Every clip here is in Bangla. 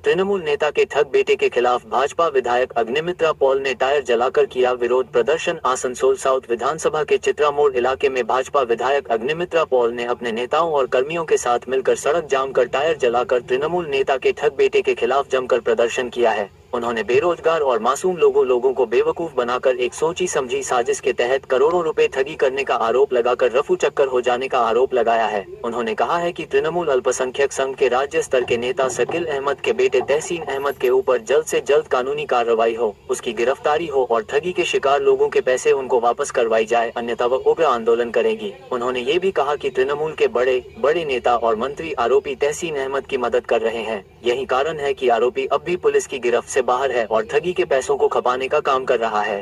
तृणमूल नेता के ठग बेटे के खिलाफ भाजपा विधायक अग्निमित्रा पॉल ने टायर जलाकर किया विरोध प्रदर्शन। आसनसोल साउथ विधानसभा के चित्रा मोड़ इलाके में भाजपा विधायक अग्निमित्रा पॉल ने अपने नेताओं और कर्मियों के साथ मिलकर सड़क जाम कर टायर जलाकर तृणमूल नेता के ठग बेटे के खिलाफ जमकर प्रदर्शन किया है। उन्होंने बेरोजगार और मासूम लोगों को बेवकूफ बनाकर एक सोची समझी साजिश के तहत करोड़ों रुपए ठगी करने का आरोप लगाकर रफू चक्कर हो जाने का आरोप लगाया है। उन्होंने कहा है कि तृणमूल अल्पसंख्यक संघ के राज्य स्तर के नेता शकील अहमद के बेटे तहसीन अहमद के ऊपर जल्द से जल्द कानूनी कार्रवाई हो, उसकी गिरफ्तारी हो और ठगी के शिकार लोगों के पैसे उनको वापस करवाई जाए, अन्यथा वह उग्र आंदोलन करेगी। उन्होंने ये भी कहा कि तृणमूल के बड़े नेता और मंत्री आरोपी तहसीन अहमद की मदद कर रहे हैं। यही कारण है कि आरोपी अब भी पुलिस की गिरफ्त से बाहर है और ठगी के पैसों को खपाने का काम कर रहा है।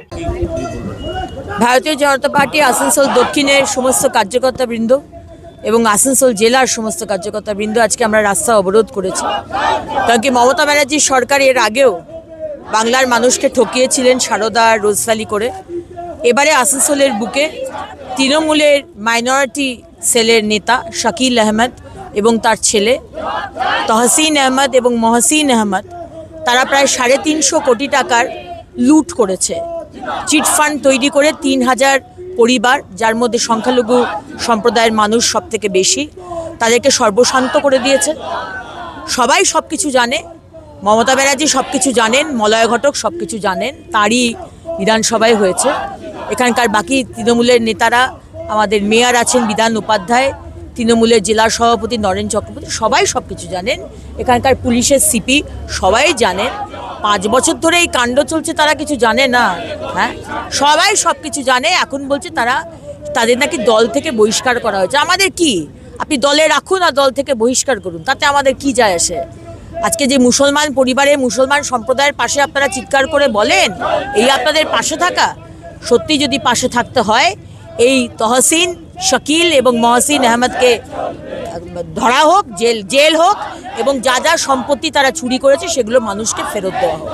भारतीय जनता पार्टी आसनसोल दक्षिणের সমস্ত কার্যকর্তাবৃন্দ এবং আসানসোল জেলার সমস্ত কার্যকর্তাবৃন্দ আজকে আমরা রাস্তা অবরোধ করেছি। কারণ কি মমতা ব্যানার্জি সরকার এর আগেও বাংলার মানুষকে ঠকিয়েছিলেন সারদা রোজভ্যালি করে। এবারে আসানসোলের বুকে তৃণমূলের মাইনরিটি সেলের নেতা শকিল আহমেদ এবং তার ছেলে তহসিন আহমেদ এবং মহসিন আহমেদ তারা প্রায় 350 কোটি টাকার লুট করেছে। চিটফান্ড তৈরি করে 3000 পরিবার, যার মধ্যে সংখ্যালঘু সম্প্রদায়ের মানুষ সবথেকে বেশি, তাদেরকে সর্বশান্ত করে দিয়েছে। সবাই সব কিছু জানে, মমতা ব্যানার্জি সব কিছু জানেন, মলয় ঘটক সব কিছু জানেন, তারই বিধানসভায় হয়েছে। এখানকার বাকি তৃণমূলের নেতারা, আমাদের মেয়র আছেন বিধান উপাধ্যায়, তৃণমূলের জেলা সভাপতি নরেন চক্রবর্তী, সবাই সব কিছু জানেন। এখানকার পুলিশের সিপি সবাই জানেন। 5 বছর ধরে এই কাণ্ড চলছে, তারা কিছু জানে না? হ্যাঁ, সবাই সব কিছু জানে। এখন বলছে তাদের নাকি দল থেকে বহিষ্কার করা হয়েছে। আমাদের কি? আপনি দলে রাখুন আর দল থেকে বহিষ্কার করুন, তাতে আমাদের কি যায় আসে? আজকে যে মুসলমান পরিবারে, মুসলমান সম্প্রদায়ের পাশে আপনারা চিৎকার করে বলেন এই আপনাদের পাশে থাকা, সত্যি যদি পাশে থাকতে হয় এই তহসিন, শকিল এবং মহসিন আহমেদকে ধরা হোক, জেল হোক এবং যা যা সম্পত্তি তারা চুরি করেছে সেগুলো মানুষকে ফেরত দেওয়া হোক।